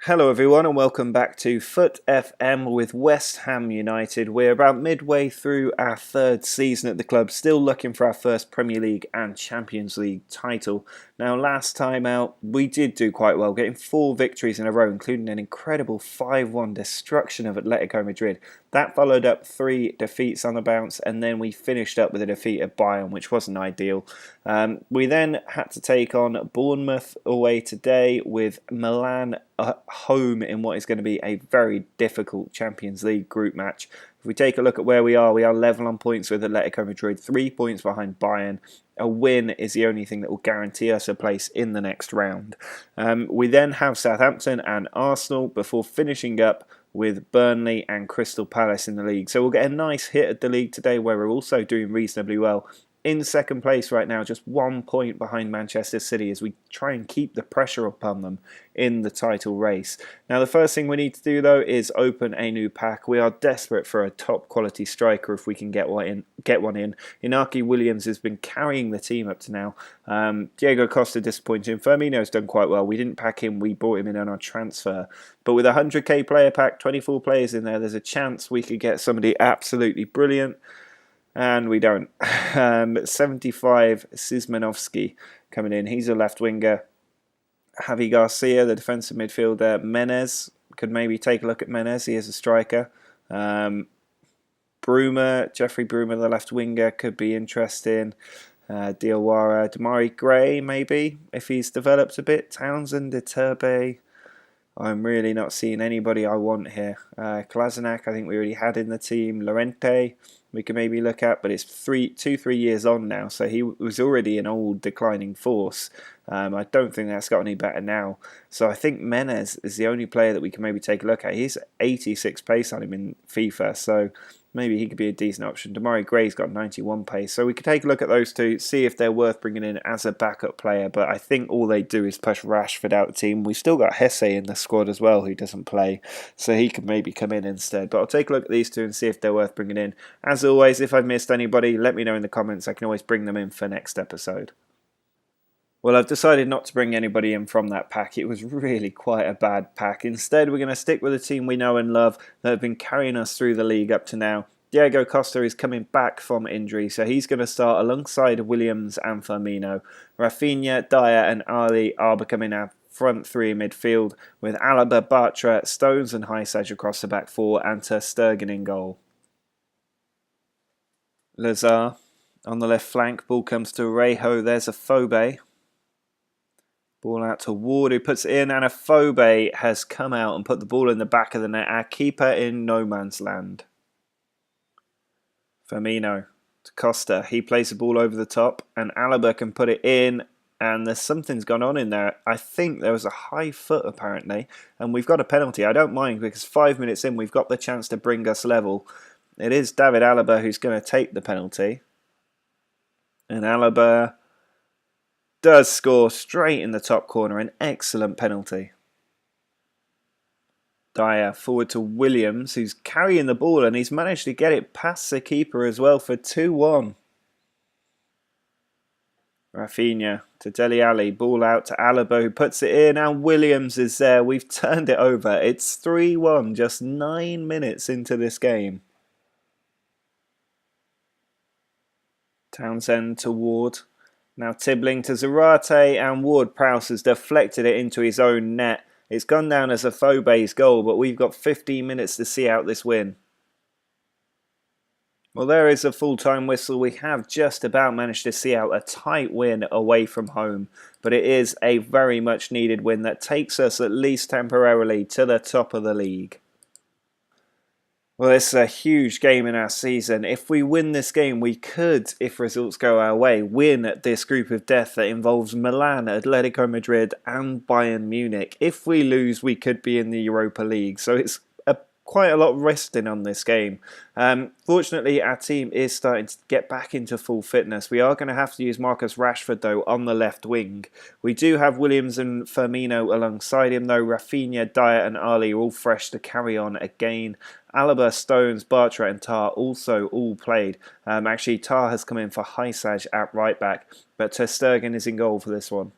Hello everyone and welcome back to FUT FM with West Ham United. We're about midway through our third season at the club, still looking for our first Premier League and Champions League title. Now last time out we did do quite well, getting 4 victories in a row, including an incredible 5-1 destruction of Atletico Madrid. That followed up 3 defeats on the bounce, and then we finished up with a defeat at Bayern, which wasn't ideal. We then had to take on Bournemouth away today, with Milan home in what is going to be a very difficult Champions League group match. If we take a look at where we are level on points with Atletico Madrid, 3 points behind Bayern. A win is the only thing that will guarantee us a place in the next round. We then have Southampton and Arsenal before finishing up with Burnley and Crystal Palace in the league. So we'll get a nice hit at the league today, where we're also doing reasonably well. In second place right now, just 1 point behind Manchester City, as we try and keep the pressure upon them in the title race. Now the first thing we need to do though is open a new pack. We are desperate for a top quality striker if we can get one in. Inaki Williams has been carrying the team up to now. Diego Costa disappointing. Firmino's done quite well. We didn't pack him, we brought him in on our transfer. But with a 100k player pack, 24 players in there's a chance we could get somebody absolutely brilliant. And we don't. 75 Szymanowski coming in. He's a left winger. Javi Garcia, the defensive midfielder. Menez, could maybe take a look at Menez. He is a striker. Jeffrey Bruma, the left winger, could be interesting. Diawara, Damari Gray, maybe, if he's developed a bit. Townsend, Iturbe. I'm really not seeing anybody I want here. Kolasinac, I think we already had in the team. Lorente, we can maybe look at, but it's 3 years on now, so he was already an old declining force. I don't think that's got any better now. So I think Menez is the only player that we can maybe take a look at. He's 86 pace on him in FIFA, so maybe he could be a decent option. Damari Gray's got 91 pace, so we could take a look at those two, see if they're worth bringing in as a backup player. But I think all they do is push Rashford out the team. We've still got Hesse in the squad as well, who doesn't play, so he could maybe come in instead. But I'll take a look at these two and see if they're worth bringing in. As always, if I've missed anybody, let me know in the comments. I can always bring them in for next episode. Well, I've decided not to bring anybody in from that pack. It was really quite a bad pack. Instead, we're going to stick with a team we know and love that have been carrying us through the league up to now. Diego Costa is coming back from injury, so he's going to start alongside Williams and Firmino. Rafinha, Dyer and Ali are becoming our front three in midfield, with Alaba, Bartra, Stones and Hysaj across the back four, and Ter Stegen in goal. Lazar on the left flank. Ball comes to Rejo. There's a Phobe. Ball out to Ward, who puts it in, and a Phobe has come out and put the ball in the back of the net. Our keeper in no man's land. Firmino to Costa. He plays the ball over the top, and Alaba can put it in, and something's gone on in there. I think there was a high foot apparently, and we've got a penalty. I don't mind, because 5 minutes in we've got the chance to bring us level. It is David Alaba who's going to take the penalty, and Alaba does score straight in the top corner. An excellent penalty. Dyer forward to Williams, who's carrying the ball, and he's managed to get it past the keeper as well for 2-1. Rafinha to Dele Alli. Ball out to Alaba, who puts it in, and Williams is there. We've turned it over. It's 3-1 just 9 minutes into this game. Townsend to Ward. Now Tibbling to Zarate, and Ward-Prowse has deflected it into his own net. It's gone down as a Phobe's goal, but we've got 15 minutes to see out this win. Well, there is a full-time whistle. We have just about managed to see out a tight win away from home, but it is a very much needed win that takes us at least temporarily to the top of the league. Well, it's a huge game in our season. If we win this game, we could, if results go our way, win this group of death that involves Milan, Atletico Madrid and Bayern Munich. If we lose, we could be in the Europa League. So it's quite a lot resting on this game. Fortunately, our team is starting to get back into full fitness. We are going to have to use Marcus Rashford, though, on the left wing. We do have Williams and Firmino alongside him, though. Rafinha, Dyer and Ali are all fresh to carry on again. Alaba, Stones, Bartra and Tar also all played. Actually, Tar has come in for Hysaj at right back, but Ter Stegen is in goal for this one.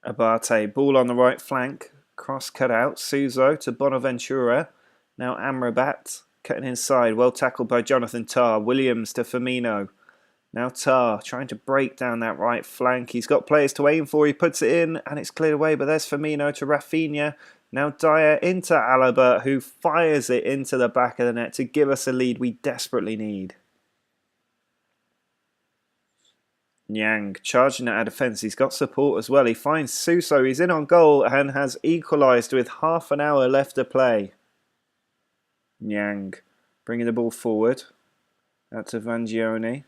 Abate, ball on the right flank. Cross cut out. Suso to Bonaventura. Now Amrabat cutting inside. Well tackled by Jonathan Tah. Williams to Firmino. Now Tah trying to break down that right flank. He's got players to aim for. He puts it in and it's cleared away. But there's Firmino to Rafinha. Now Dyer into Alaba, who fires it into the back of the net to give us a lead we desperately need. Nyang charging at our defence. He's got support as well. He finds Suso. He's in on goal and has equalised with half an hour left to play. Nyang bringing the ball forward. Out to Vangione.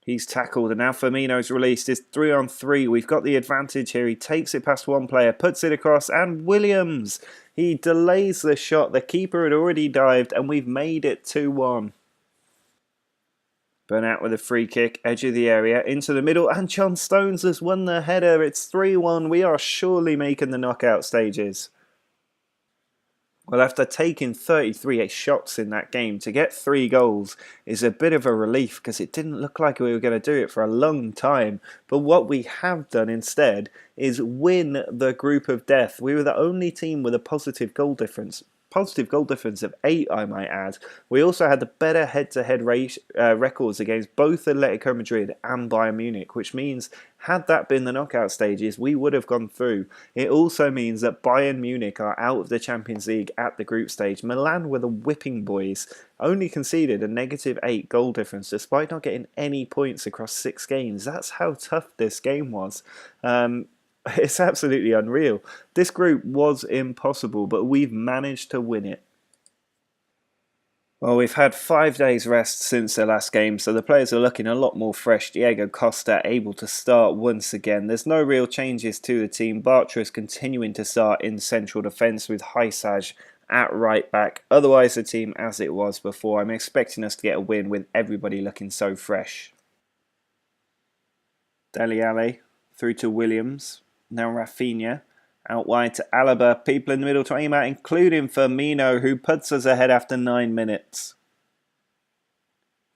He's tackled and now Firmino's released. It's 3-on-3. We've got the advantage here. He takes it past one player, puts it across, and Williams. He delays the shot. The keeper had already dived and we've made it 2-1. Bernat with a free kick, edge of the area, into the middle, and John Stones has won the header. It's 3-1. We are surely making the knockout stages. Well, after taking 33 shots in that game, to get 3 goals is a bit of a relief because it didn't look like we were going to do it for a long time. But what we have done instead is win the group of death. We were the only team with a positive goal difference. Positive goal difference of 8, I might add. We also had the better head-to-head records against both Atletico Madrid and Bayern Munich, which means had that been the knockout stages, we would have gone through. It also means that Bayern Munich are out of the Champions League at the group stage. Milan were the whipping boys, only conceded a -8 goal difference despite not getting any points across 6 games. That's how tough this game was. It's absolutely unreal. This group was impossible, but we've managed to win it. Well, we've had 5 days rest since the last game, so the players are looking a lot more fresh. Diego Costa able to start once again. There's no real changes to the team. Bartra is continuing to start in central defence with Haisaj at right back. Otherwise, the team as it was before. I'm expecting us to get a win with everybody looking so fresh. Dele Alli through to Williams. Now Rafinha, out wide to Alaba, people in the middle to aim at, including Firmino, who puts us ahead after 9 minutes.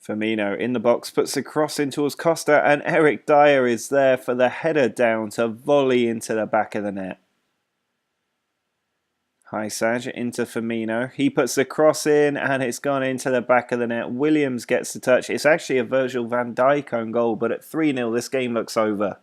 Firmino in the box, puts the cross in towards Costa, and Eric Dyer is there for the header down to volley into the back of the net. Haisaj into Firmino, he puts the cross in, and it's gone into the back of the net. Williams gets the touch. It's actually a Virgil van Dijk own goal, but at 3-0 this game looks over.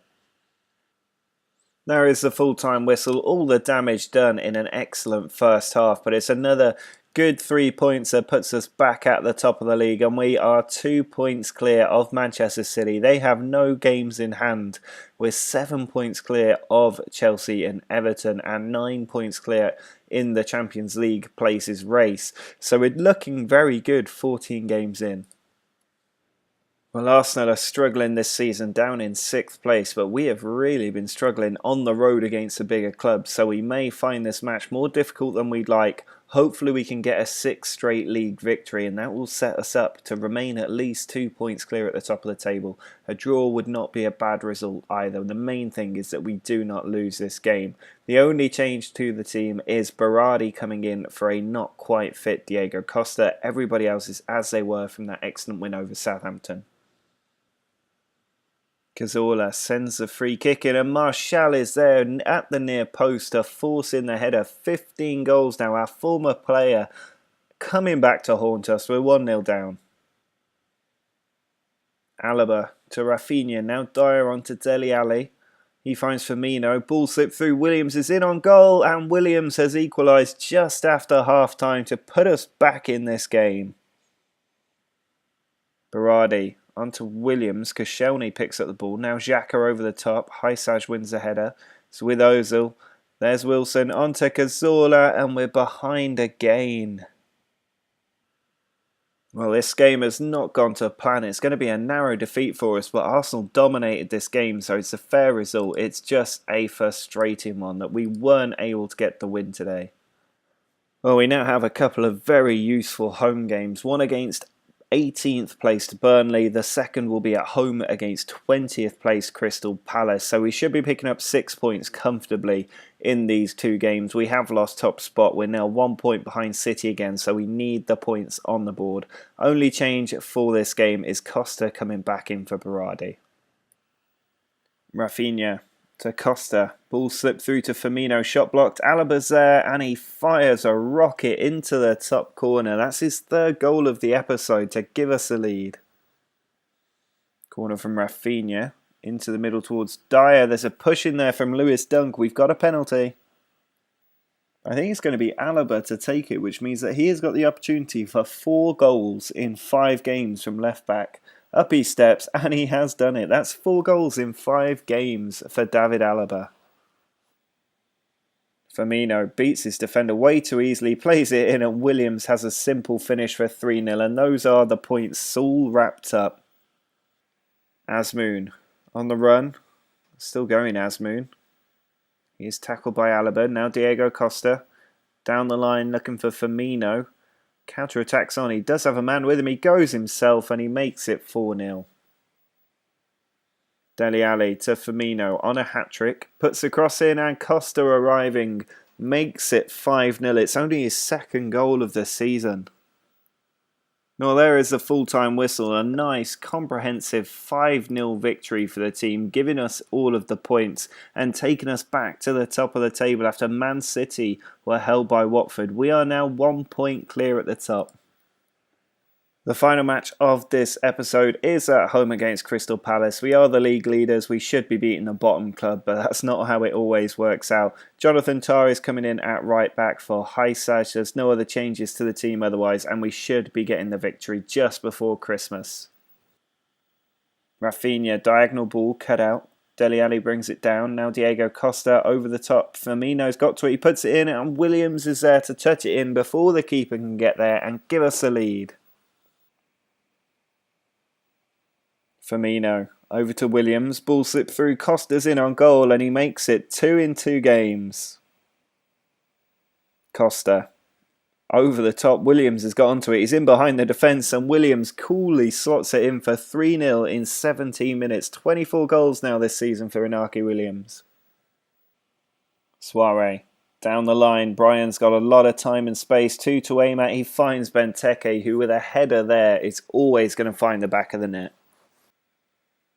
There is the full-time whistle, all the damage done in an excellent first half, but it's another good 3 points that puts us back at the top of the league, and we are 2 points clear of Manchester City. They have no games in hand. We're 7 points clear of Chelsea and Everton and 9 points clear in the Champions League places race. So we're looking very good 14 games in. Well, Arsenal are struggling this season, down in 6th place, but we have really been struggling on the road against the bigger clubs, so we may find this match more difficult than we'd like. Hopefully we can get a 6th straight league victory, and that will set us up to remain at least 2 points clear at the top of the table. A draw would not be a bad result either. The main thing is that we do not lose this game. The only change to the team is Berardi coming in for a not quite fit Diego Costa. Everybody else is as they were from that excellent win over Southampton. Cazorla sends the free kick in, and Martial is there at the near post to force in the header. 15 goals now. Our former player coming back to haunt us. We're 1-0 down. Alaba to Rafinha. Now Dyer on to Dele Alli. He finds Firmino. Ball slipped through. Williams is in on goal, and Williams has equalised just after half-time to put us back in this game. Berardi onto Williams. Koscielny picks up the ball. Now Xhaka over the top. Haisaj wins the header. It's with Ozil. There's Wilson onto Cazorla, and we're behind again. Well, this game has not gone to plan. It's going to be a narrow defeat for us, but Arsenal dominated this game, so it's a fair result. It's just a frustrating one that we weren't able to get the win today. Well, we now have a couple of very useful home games. One against 18th placed Burnley. The second will be at home against 20th placed Crystal Palace. So we should be picking up 6 points comfortably in these 2 games. We have lost top spot. We're now 1 point behind City again, so we need the points on the board. Only change for this game is Costa coming back in for Berardi. Rafinha to Costa. Ball slipped through to Firmino, shot blocked. Alaba's there and he fires a rocket into the top corner. That's his third goal of the episode to give us a lead. Corner from Rafinha into the middle towards Dyer. There's a push in there from Lewis Dunk. We've got a penalty. I think it's going to be Alaba to take it, which means that he has got the opportunity for 4 goals in 5 games from left back. Up he steps, and he has done it. That's 4 goals in 5 games for David Alaba. Firmino beats his defender way too easily, plays it in, and Williams has a simple finish for 3-0. And those are the points all wrapped up. Azmoun on the run. Still going, Azmoun. He is tackled by Alaba. Now Diego Costa down the line looking for Firmino. Counter-attacks on. He does have a man with him. He goes himself and he makes it 4-0. Dele Alli to Firmino on a hat-trick. Puts the cross in and Costa arriving makes it 5-0. It's only his second goal of the season. Well, there is the full-time whistle. A nice, comprehensive 5-0 victory for the team, giving us all of the points and taking us back to the top of the table after Man City were held by Watford. We are now 1 point clear at the top. The final match of this episode is at home against Crystal Palace. We are the league leaders. We should be beating the bottom club, but that's not how it always works out. Jonathan Tah is coming in at right back for Haysaj. There's no other changes to the team otherwise, and we should be getting the victory just before Christmas. Rafinha, diagonal ball cut out. Dele Alli brings it down. Now Diego Costa over the top. Firmino's got to it. He puts it in, and Williams is there to touch it in before the keeper can get there and give us a lead. Firmino over to Williams. Ball slipped through. Costa's in on goal and he makes it 2 in 2 games. Costa over the top. Williams has got onto it. He's in behind the defence and Williams coolly slots it in for 3-0 in 17 minutes. 24 goals now this season for Inaki Williams. Suarez down the line. Brian's got a lot of time and space. 2 to aim at. He finds Benteke, who with a header there is always going to find the back of the net.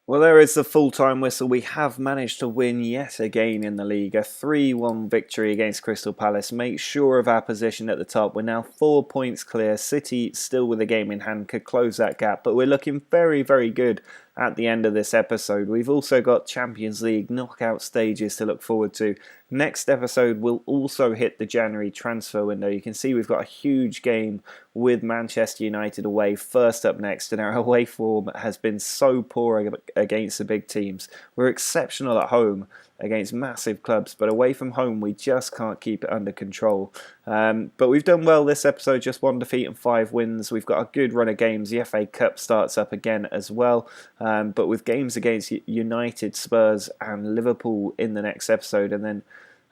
Well, there is the full-time whistle. We have managed to win yet again in the league. A 3-1 victory against Crystal Palace makes sure of our position at the top. We're now 4 points clear. City still with a game in hand could close that gap. But we're looking very, very good at the end of this episode. We've also got Champions League knockout stages to look forward to. Next episode will also hit the January transfer window. You can see we've got a huge game with Manchester United away first up next, and our away form has been so poor against the big teams. We're exceptional at home against massive clubs, but away from home we just can't keep it under control. But we've done well this episode, just 1 defeat and 5 wins. We've got a good run of games. The FA Cup starts up again as well, but with games against United, Spurs and Liverpool in the next episode, and then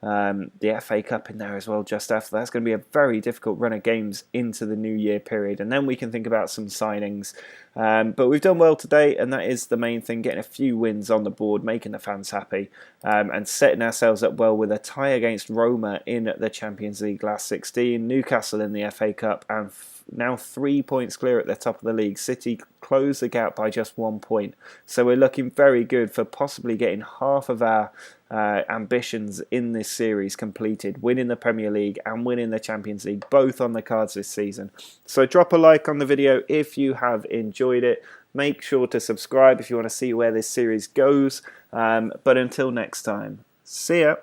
the FA Cup in there as well just after. That's going to be a very difficult run of games into the New Year period, and then we can think about some signings. But we've done well today, and that is the main thing, getting a few wins on the board, making the fans happy, and setting ourselves up well with a tie against Roma in the Champions League last 16, Newcastle in the FA Cup, and now 3 points clear at the top of the league. City closed the gap by just 1 point. So we're looking very good for possibly getting half of our ambitions in this series completed, winning the Premier League and winning the Champions League, both on the cards this season. So drop a like on the video if you have enjoyed it. Make sure to subscribe if you want to see where this series goes. But until next time, see ya.